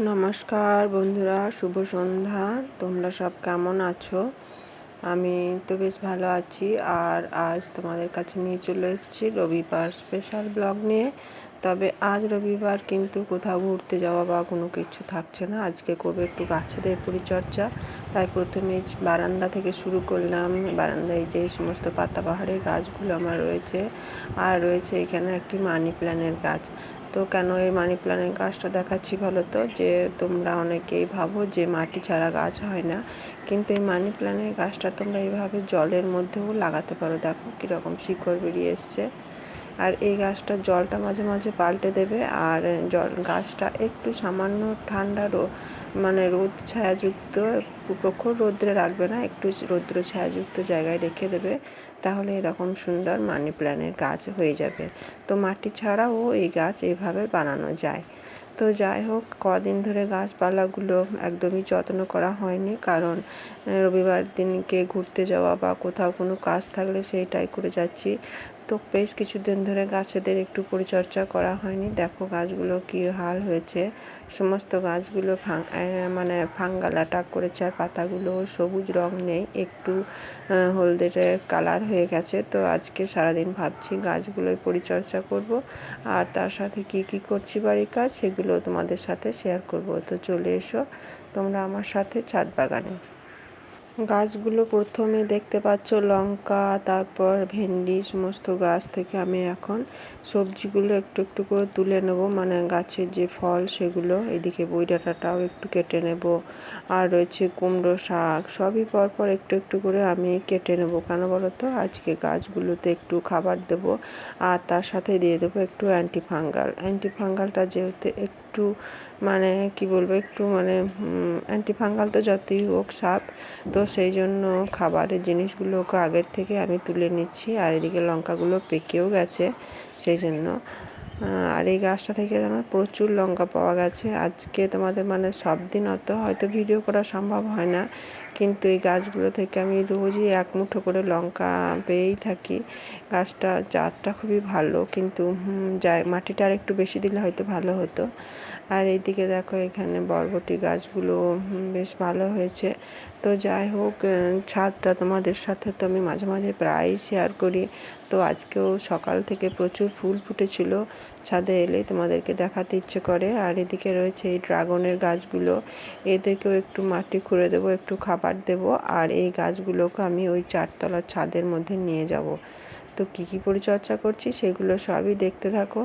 নমস্কার বন্ধুরা, শুভ সন্ধ্যা। তোমরা সব কেমন আছো? আমি তো বেশ ভালো আছি। আর আজ তোমাদের কাছে নিয়ে চলে এসেছি রবিবার স্পেশাল ব্লগ নিয়ে। তবে আজ রবিবার কিন্তু কোথাও ঘুরতে যাওয়া বা কোনো কিছু থাকছে না। আজকে করবো একটু গাছেদের পরিচর্যা। তাই প্রথমে বারান্দা থেকে শুরু করলাম। বারান্দায় যে সমস্ত পাতাবাহারের গাছগুলো আমার রয়েছে, আর রয়েছে এখানে একটি মানি প্ল্যান্টের গাছ। তো কেন এই মানি প্ল্যান্টের গাছটা দেখাচ্ছি বলো তো, যে তোমরা অনেকেই ভাবো যে মাটি ছাড়া গাছ হয় না, কিন্তু এই মানি প্ল্যান্টের গাছটা তোমরা এইভাবে জলের মধ্যেও লাগাতে পারো। দেখো কীরকম শিকড় বেরিয়ে এসছে। আর এই গাছটার জলটা মাঝে মাঝে পাল্টে দেবে। আর গাছটা একটু সামান্য ঠান্ডা রোদ ছায়াযুক্ত, প্রখর রৌদ্রে রাখবে না, একটু রৌদ্র ছায়াযুক্ত জায়গায় রেখে দেবে। তাহলে এরকম সুন্দর মানি প্ল্যান্টের গাছ হয়ে যাবে। তো মাটি ছাড়াও এই গাছ এইভাবে বানানো যায়। তো যাই হোক, কদিন ধরে গাছপালাগুলো একদমই যত্ন করা হয়নি, কারণ রবিবার দিনকে ঘুরতে যাওয়া বা কোথাও কোনো কাজ থাকলে সেইটাই করে যাচ্ছি। তো বেশ কিছুদিন ধরে গাছেদের একটু পরিচর্যা করা হয়নি। দেখো গাছগুলো কী হাল হয়েছে। সমস্ত গাছগুলো ফাঙ্গাল অ্যাটাক করেছে, আর পাতাগুলো সবুজ রং নেই, একটু হলদে কালার হয়ে গেছে। তো আজকে সারাদিন ভাবছি গাছগুলোই পরিচর্যা করব, আর তার সাথে কি কি করছি বাড়ির কাজ সেগুলো তোমাদের সাথে শেয়ার করব। তো চলে এসো তোমরা আমার সাথে ছাদ বাগানে। গাছগুলো প্রথমে দেখতে পাচ্ছ লঙ্কা, তারপর ভেন্ডি, সমস্ত গাছ থেকে আমি এখন সবজিগুলো একটু একটু করে তুলে নেব, মানে গাছের যে ফল সেগুলো। এদিকে বই ডাঁটাটাও একটু কেটে নেব, আর রয়েছে কুমড়ো শাক, সবই পরপর একটু একটু করে আমি কেটে নেব। কেন বলো তো, আজকে গাছগুলোতে একটু খাবার দেব, আর তার সাথে দিয়ে দেবো একটু অ্যান্টিফাঙ্গালটা যেহেতু একটু কি বলবো, একটু অ্যান্টিফাঙ্গাল তো যতই হোক সাপ, তো সেই জন্য খাবারের জিনিসগুলোকে আগের থেকে আমি তুলে নিচ্ছি। আর এদিকে লঙ্কাগুলো পেকেও গেছে সেই জন্য। আর এই গাছটা থেকে আমার প্রচুর লঙ্কা পাওয়া গেছে। আজকে তোমাদের সব দিন অত হয়তো ভিডিও করা সম্ভব হয় না, কিন্তু এই গাছগুলো থেকে আমি রোজই এক মুঠো করে লঙ্কা পেয়েই থাকি। গাছটা জাতটা খুবই ভালো, কিন্তু মাটিটা আর একটু বেশি দিলে হয়তো ভালো হতো। আর এইদিকে দেখো এখানে বরবটি গাছগুলো বেশ ভালো হয়েছে। তো যাই হোক, ছাদটা তোমাদের সাথে তো আমি মাঝে মাঝে প্রায়ই শেয়ার করি। তো আজকেও সকাল থেকে প্রচুর ফুল ফুটেছিল, ছাদে এলেই তোমাদেরকে দেখাতে ইচ্ছে করে। আর এদিকে রয়েছে এই ড্রাগনের গাছগুলো, এদেরকেও একটু মাটি খুঁড়ে দেবো, একটু খাবার দেব। আর এই গাছগুলোকে আমি ওই চারতলার ছাদের মধ্যে নিয়ে যাব। তো কী কী পরিচর্যা করছি সেগুলো সবই দেখতে থাকো।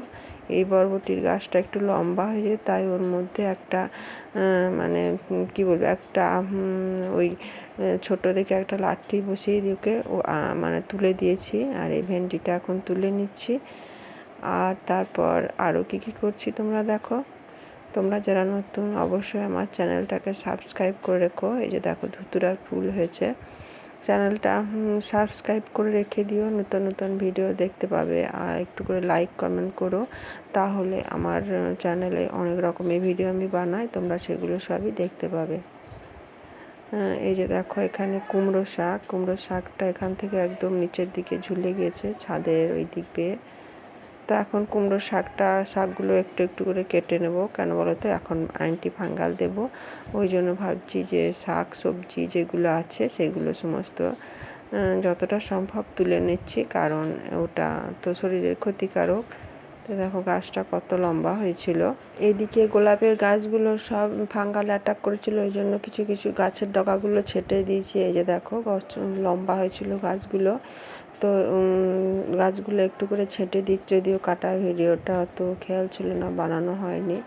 এই বরবটির গাছটা একটু লম্বা হয়ে যায়, তাই ওর মধ্যে একটা কি বলবো, একটা ওই ছোট দেখে একটা লাঠি বসিয়ে দিয়ে ওকে তুলে দিয়েছি। আর এই ভেন্ডিটা এখন তুলে নিচ্ছি। আর তারপর আরও কী কী করছি তোমরা দেখো। তোমরা যারা নতুন অবশ্যই আমার চ্যানেলটাকে সাবস্ক্রাইব করে রেখো। এই যে দেখো ধুতুরার ফুল হয়েছে, চ্যানেলটা সাবস্ক্রাইব করে রেখে দিও, নতুন নতুন ভিডিও দেখতে পাবে। আর একটু করে লাইক কমেন্ট করো, তাহলে আমার চ্যানেলে অনেক রকমের ভিডিও আমি বানাই, তোমরা সেগুলো সবই দেখতে পাবে। এই যে দেখো এখানে কুমড়ো শাকটা এখান থেকে একদম নিচের দিকে ঝুলে গিয়েছে ছাদের ওই দিক বেয়ে। তো এখন কুমড়ো শাকগুলো একটু একটু করে কেটে নেব। কেন বলো তো, এখন অ্যান্টিফাঙ্গাল দেব, ওই জন্য ভাবছি যে শাক সবজি যেগুলো আছে সেগুলো সমস্ত যতটা সম্ভব তুলে নিচ্ছি, কারণ ওটা তো শরীরের ক্ষতিকারক। তো দেখো গাছটা কত লম্বা হয়েছিল। এইদিকে গোলাপের গাছগুলো সব ফাঙ্গাল অ্যাটাক করেছিল, ওই জন্য কিছু কিছু গাছের ডগাগুলো ছেটে দিয়েছি। এই যে দেখো লম্বা হয়েছিল গাছগুলো, তো গাছগুলো একটু করে ছেটে দিচ্ছি। যদিও কাটা ভিডিওটা অত খেয়াল ছিল না, বানানো হয়নি,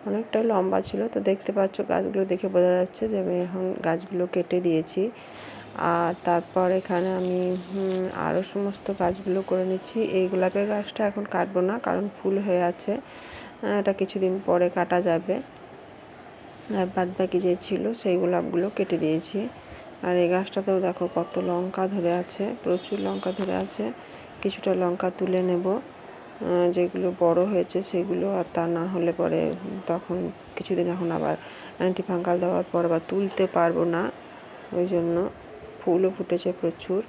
অনেকটাই লম্বা ছিল। তো দেখতে পাচ্ছ গাছগুলো দেখে বোঝা যাচ্ছে যে আমি এখন গাছগুলো কেটে দিয়েছি। আর তারপর এখানে আমি আরও সমস্ত গাছগুলো করে নিচ্ছি। এই গোলাপের গাছটা এখন কাটবো না, কারণ ফুল হয়ে আছে, এটা কিছুদিন পরে কাটা যাবে। আর বাদবাকি যে ছিল সেই গোলাপগুলো কেটে দিয়েছি। আর এই গাছটাতেও দেখো কত লঙ্কা ধরে আছে, প্রচুর লঙ্কা ধরে আছে। কিছুটা লঙ্কা তুলে নেব, যেগুলো বড় হয়েছে সেগুলো, আর তা না হলে পরে তখন কিছুদিন এখন আবার অ্যান্টিফাঙ্গাল দেওয়ার পর আবার তুলতে পারবো না, ওই জন্য। ফুলও ফুটেছে প্রচুর।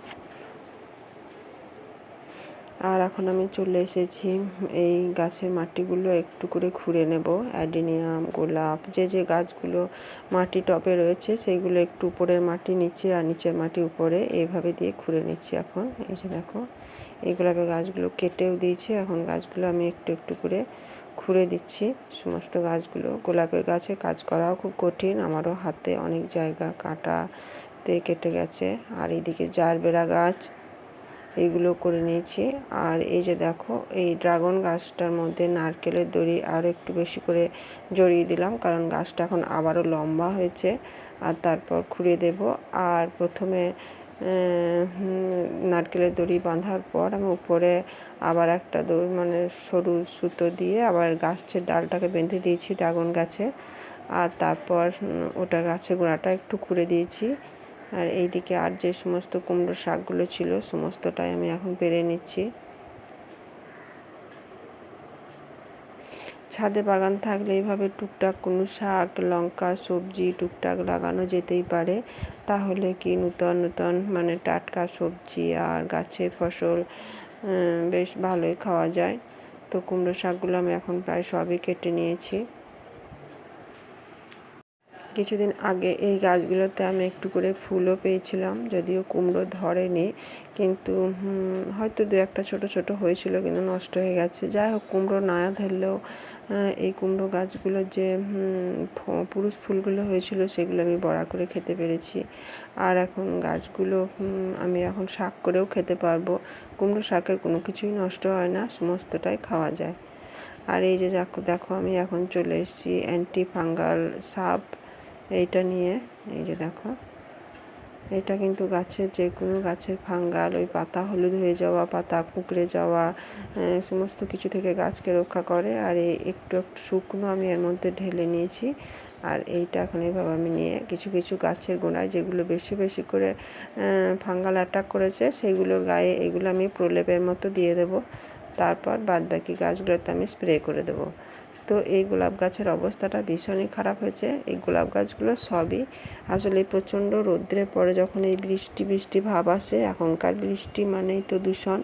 আর এখন আমি চলে এসেছি এই গাছের মাটিগুলো একটু করে খুঁড়ে নেব। অ্যাডিনিয়াম, গোলাপ, যে যে গাছগুলো মাটি টবে রয়েছে সেইগুলো একটু উপরের মাটি নিচে আর নিচের মাটি উপরে এইভাবে দিয়ে খুঁড়ে নিচ্ছি। এখন এই যে দেখো এই গোলাপের গাছগুলো কেটেও দিয়েছি, এখন গাছগুলো আমি একটু একটু করে খুঁড়ে দিচ্ছি সমস্ত গাছগুলো। গোলাপের গাছে কাজ করাও খুব কঠিন, আমারও হাতে অনেক জায়গা কাটাতে কেটে গেছে। আর এইদিকে জারবেরা গাছ এইগুলো করে নিয়েছি। আর এই যে দেখো এই ড্রাগন গাছটার মধ্যে নারকেলের দড়ি আরও একটু বেশি করে জড়িয়ে দিলাম, কারণ গাছটা এখন আবারও লম্বা হয়েছে। আর তারপর খুঁড়ে দেব। আর প্রথমে নারকেলের দড়ি বাঁধার পর আমি উপরে আবার একটা দড়ি মানে সরু সুতো দিয়ে আবার গাছের ডালটাকে বেঁধে দিয়েছি ড্রাগন গাছে। আর তারপর ওটা গাছের গোড়াটা একটু খুঁড়ে দিয়েছি। আর এইদিকে আর যে সমস্ত কুমড়ো শাকগুলো ছিল সমস্তটাই আমি এখন পেরে নিচ্ছি। ছাদে বাগান থাকলে এইভাবে টুকটাক কোনো শাক, লঙ্কা, সবজি টুকটাক লাগানো যেতেই পারে। তাহলে কি নূতন নূতন মানে টাটকা সবজি আর গাছের ফসল বেশ ভালোই খাওয়া যায়। তো কুমড়ো শাকগুলো আমি এখন প্রায় সবই কেটে নিয়েছি। কিছুদিন আগে এই গাছগুলোতে আমি একটু করে ফুলও পেয়েছিলাম, যদিও কুমড়ো ধরেনি, কিন্তু হয়তো দু একটা ছোট ছোট হয়েছিল কিন্তু নষ্ট হয়ে গেছে। যাই হোক, কুমড়ো না ধরলেও এই কুমড়ো গাছগুলোর যে পুরুষ ফুলগুলো হয়েছিল সেগুলো আমি বড়া করে খেতে পেরেছি। আর এখন গাছগুলো আমি এখন শাক করেও খেতে পারবো। কুমড়ো শাকের কোনো কিছুই নষ্ট হয় না, সমস্তটাই খাওয়া যায়। আর এই যে দেখো আমি এখন চলে এসেছি অ্যান্টি ফাঙ্গাল সাপ এইটা নিয়ে। এই যে দেখো এটা কিন্তু গাছের যে কোনো গাছের ফাঙ্গাল, ওই পাতা হলুদ হয়ে যাওয়া, পাতা কুঁকড়ে যাওয়া সমস্ত কিছু থেকে গাছকে রক্ষা করে। আর এই একটু একটু শুকনো আমি এর মধ্যে ঢেলে নিয়েছি। আর এইটা এখন এইভাবে আমি নিয়ে কিছু কিছু গাছের গোড়ায় যেগুলো বেশি বেশি করে ফাঙ্গাল অ্যাটাক করেছে সেইগুলোর গায়ে এগুলো আমি প্রলেপের মতো দিয়ে দেব। তারপর বাদবাকি গাছগুলোতে আমি স্প্রে করে দেবো। তো এই গোলাপ গাছের অবস্থাটা ভীষণই খারাপ হয়েছে। এই গোলাপ গাছগুলো সবই আসলে প্রচণ্ড রৌদ্রের পরে যখন এই বৃষ্টি বৃষ্টি ভাব আসে, এখনকার বৃষ্টি মানেই তো দূষণ।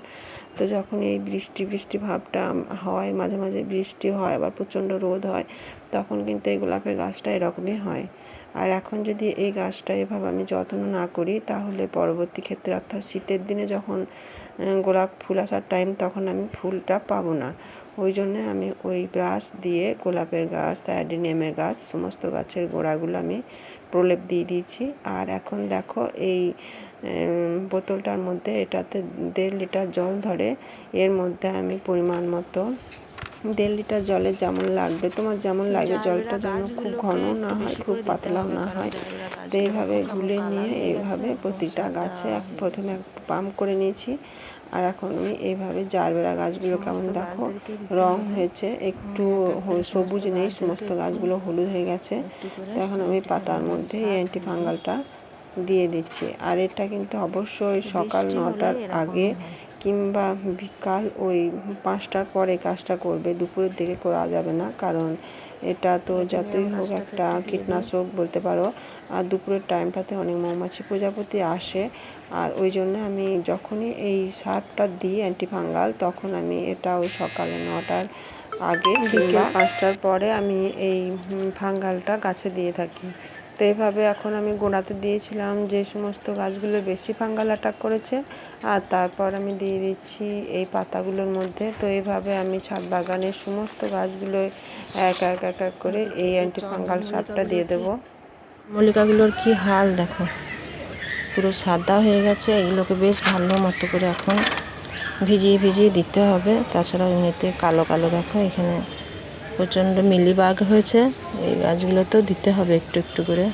তো যখন এই বৃষ্টি বৃষ্টি ভাবটা হয়, মাঝে মাঝে বৃষ্টি হয় আবার প্রচণ্ড রোদ হয়, তখন কিন্তু এই গোলাপের গাছটা এরকমই হয়। আর এখন যদি এই গাছটা এভাবে আমি যত্ন না করি তাহলে পরবর্তী ক্ষেত্রে অর্থাৎ শীতের দিনে যখন গোলাপ ফুল আসার টাইম তখন আমি ফুলটা পাবো না। ওই জন্যে আমি ওই ব্রাশ দিয়ে গোলাপের গাছ, অ্যাডিনিয়ামের গাছ সমস্ত গাছের গোড়াগুলো আমি প্রলেপ দিয়ে দিয়েছি। আর এখন দেখো এই বোতলটার মধ্যে এটাতে 1.5 লিটার জল ধরে। এর মধ্যে আমি পরিমাণ মতো 1.5 লিটার জলে যেমন লাগবে, তোমার যেমন লাগবে, জলটা যেন খুব ঘন না হয় খুব পাতলাও না হয়, তো এইভাবে গুলে নিয়ে এইভাবে প্রতিটা গাছে প্রথমে পাম্প করে নিয়েছি। আর এখন আমি এইভাবে জারবেরা গাছগুলো কেমন দেখো রং হয়েছে, একটু সবুজ নেই, সমস্ত গাছগুলো হলুদ হয়ে গেছে। তো এখন আমি পাতার মধ্যে এই অ্যান্টি ফাঙ্গালটা দিয়ে দিচ্ছি। আর এটা কিন্তু অবশ্যই সকাল 9টার আগে কিংবা বিকাল ওই 5টার পরে কাজটা করবে, দুপুরের দিকে করা যাবে না, কারণ এটা তো যতই হোক একটা কীটনাশক বলতে পারো। আর দুপুরের টাইমটাতে অনেক মৌমাছি প্রজাপতি আসে। আর ওই জন্য আমি যখনই এই সারটা দিই অ্যান্টি ফাঙ্গাল তখন আমি এটা ওই সকালে 9টার আগে কিংবা 5টার পরে আমি এই ফাঙ্গালটা গাছে দিয়ে থাকি। তো এইভাবে এখন আমি গোড়াতে দিয়েছিলাম যে সমস্ত গাছগুলো বেশি ফাঙ্গাল অ্যাটাক করেছে, আর তারপর আমি দিয়ে দিচ্ছি এই পাতাগুলোর মধ্যে। তো এইভাবে আমি ছাদ বাগানের সমস্ত গাছগুলো এক এক এক এক করে এই অ্যান্টি ফাঙ্গাল সারটা দিয়ে দেবো। মল্লিকাগুলোর কি হাল দেখো, পুরো সাদা হয়ে গেছে। এগুলোকে বেশ ভালো মতো করে এখন ভিজিয়ে ভিজিয়ে দিতে হবে, তাছাড়া এমনিতে কালো কালো দেখো এখানে প্রচণ্ড মিলিবাগ হয়েছে। এই গাছগুলোতেও দিতে হবে একটু একটু করে।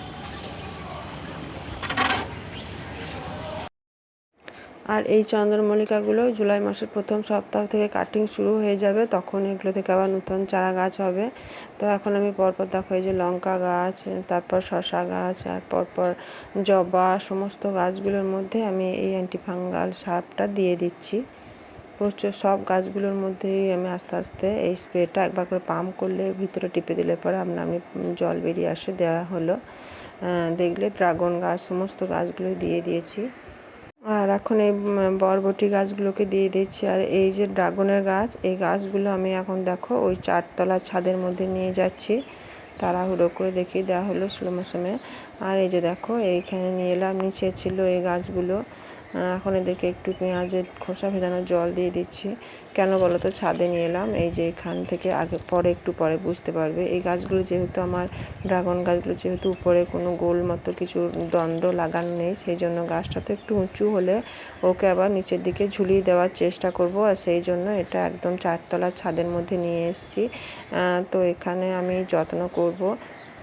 আর এই চন্দ্রমল্লিকাগুলো জুলাই মাসের প্রথম সপ্তাহ থেকে কাটিং শুরু হয়ে যাবে, তখন এগুলো থেকে আবার নতুন চারা গাছ হবে। তো এখন আমি পরপর দেখো এই যে লঙ্কা গাছ, তারপর শসা গাছ, আর পরপর জবা, সমস্ত গাছগুলোর মধ্যে আমি এই অ্যান্টি ফাঙ্গাল সারটা দিয়ে দিচ্ছি। প্রচুর সব গাছগুলোর মধ্যেই আমি আস্তে আস্তে এই স্প্রেটা একবার করে পাম্প করলে ভিতরে টিপে দিলে পরে আমি জল বেরিয়ে আসে দেওয়া হলো। দেখলে ড্রাগন গাছ সমস্ত গাছগুলো দিয়ে দিয়েছি। আর এখন এই বরবটি গাছগুলোকে দিয়ে দিচ্ছি। আর এই যে ড্রাগনের গাছ, এই গাছগুলো আমি এখন দেখো ওই 4তলা ছাদের মধ্যে নিয়ে যাচ্ছি। তাড়াহুড়ো করে দেখিয়ে দেওয়া হলো স্লো মোশনে। আর এই যে দেখো এইখানে নিয়ে এলাম, নিচে ছিল এই গাছগুলো। এখন এদেরকে একটু পেঁয়াজের খোসা ভেজানো জল দিয়ে দিচ্ছি। কেন বলো তো ছাদে নিয়ে এলাম, এই যে এখান থেকে আগে পরে একটু পরে বুঝতে পারবে। এই গাছগুলো যেহেতু আমার ড্রাগন গাছগুলো যেহেতু উপরে কোনো গোল মতো কিছু দণ্ড লাগানো নেই, সেই জন্য গাছটা তো একটু উঁচু হলে ওকে আবার নিচের দিকে ঝুলিয়ে দেওয়ার চেষ্টা করব। আর সেই জন্য এটা একদম 4তলার ছাদের মধ্যে নিয়ে এসেছি। তো এখানে আমি যত্ন করব।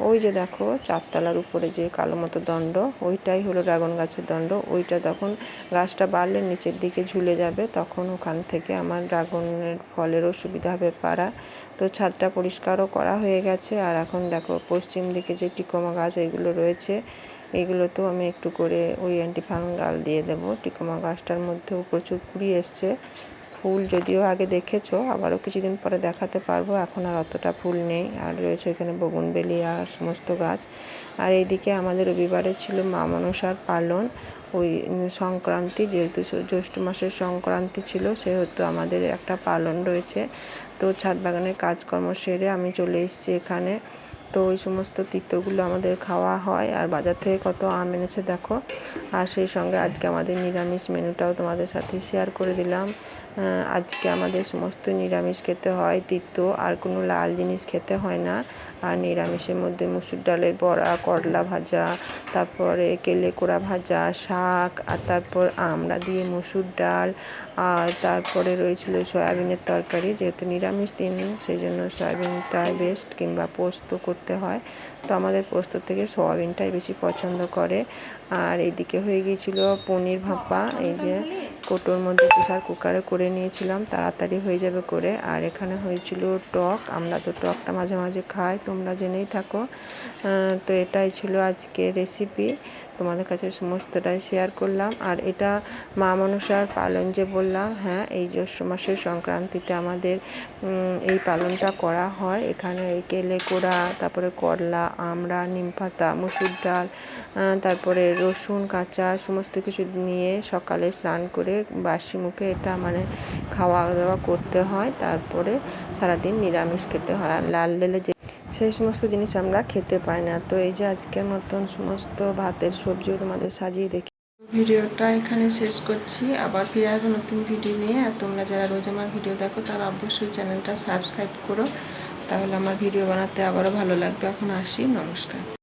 ওই যে দেখো 4তলার উপরে যে কালো মতো দণ্ড, ওইটাই হলো ড্রাগন গাছের দণ্ড। ওইটা তখন গাছটা বাড়লে নিচের দিকে ঝুলে যাবে, তখন ওখান থেকে আমার ড্রাগনের ফলেরও সুবিধা হবে পাড়ার। তো ছাদটা পরিষ্কারও করা হয়ে গেছে। আর এখন দেখো পশ্চিম দিকে যে টিকোমা গাছ এগুলো রয়েছে, এগুলোতেও আমি একটু করে ওই অ্যান্টি ফাঙ্গাল দিয়ে দেবো। টিকোমা গাছটার মধ্যেও প্রচুর কুড়ি এসছে। ফুল যদিও আগে দেখেছো, আবারও কিছুদিন পরে দেখাতে পারবো। এখন আর অতটা ফুল নেই। আর রয়েছে এখানে বগুনবেলি আর সমস্ত গাছ। আর এইদিকে আমাদের রবিবারে ছিল মা মনসার পালন। ওই সংক্রান্তি, যেহেতু জ্যৈষ্ঠ মাসের সংক্রান্তি ছিল, সেহেতু আমাদের একটা পালন রয়েছে। তো ছাদ বাগানের কাজকর্ম সেরে আমি চলে এসেছি এখানে। তো ওই সমস্ত তিতগুলো আমাদের খাওয়া হয়। আর বাজার থেকে কত আম এনেছে দেখো। আর সেই সঙ্গে আজকে আমাদের নিরামিষ মেনুটাও তোমাদের সাথে শেয়ার করে দিলাম। আজকে আমাদের সমস্ত নিরামিষ খেতে হয়, তিতো আর কোনো লাল জিনিস খেতে হয় না। আর নিরামিষের মধ্যে মুসুর ডালের বড়া, করলা ভাজা, তারপরে কেলেকোড়া ভাজা, শাক, আর তারপর আমড়া দিয়ে মুসুর ডাল, আর তারপরে রয়েছিল সয়াবিনের তরকারি। যেহেতু নিরামিষ দিন সেই জন্য সয়াবিনটাই বেস্ট, কিংবা পোস্ত করতে হয়। তো আমাদের পোস্ত থেকে সয়াবিনটাই বেশি পছন্দ করে। আর এদিকে হয়ে গিয়েছিল পনির ভাপা, এই যে কোটোর মধ্যে প্রেসার কুকারে করে নিয়েছিলাম, তাড়াতাড়ি হয়ে যাবে করে। আর এখানে হয়েছিল টক, আমরা তো টকটা মাঝে মাঝে খাই, তোমরা জেনেই থাকো। তো এটাই ছিল আজকে রেসিপি, তোমাদের কাছে সমস্তটাই শেয়ার করলাম। আর এটা মা মনসার পালন যে বললাম, হ্যাঁ এই জ্যৈষ্ঠ মাসের সংক্রান্তিতে আমাদের এই পালনটা করা হয়। এখানে এই কেলেকোড়া, তারপরে করলা, আমড়া, নিমপাতা, মুসুর ডাল, তারপরে রসুন কাঁচা সমস্ত কিছু নিয়ে সকালে স্নান করে বাসি মুখে এটা মানে খাওয়া দাওয়া করতে হয়। তারপরে সারাদিন নিরামিষ খেতে হয়। আর লাল লেলে যে সেই সমস্ত জিনিস আমরা খেতে পাই না। তো এই যে আজকের মতন সমস্ত ভাতের সবজিও তোমাদের সাজিয়ে দেখি। ভিডিওটা এখানে শেষ করছি, আবার ফিরে আসবো নতুন ভিডিও নিয়ে। আর তোমরা যারা রোজ আমার ভিডিও দেখো তারা অবশ্যই চ্যানেলটা সাবস্ক্রাইব করো, তাহলে আমার ভিডিও বানাতে আবারও ভালো লাগবে। এখন আসি, নমস্কার।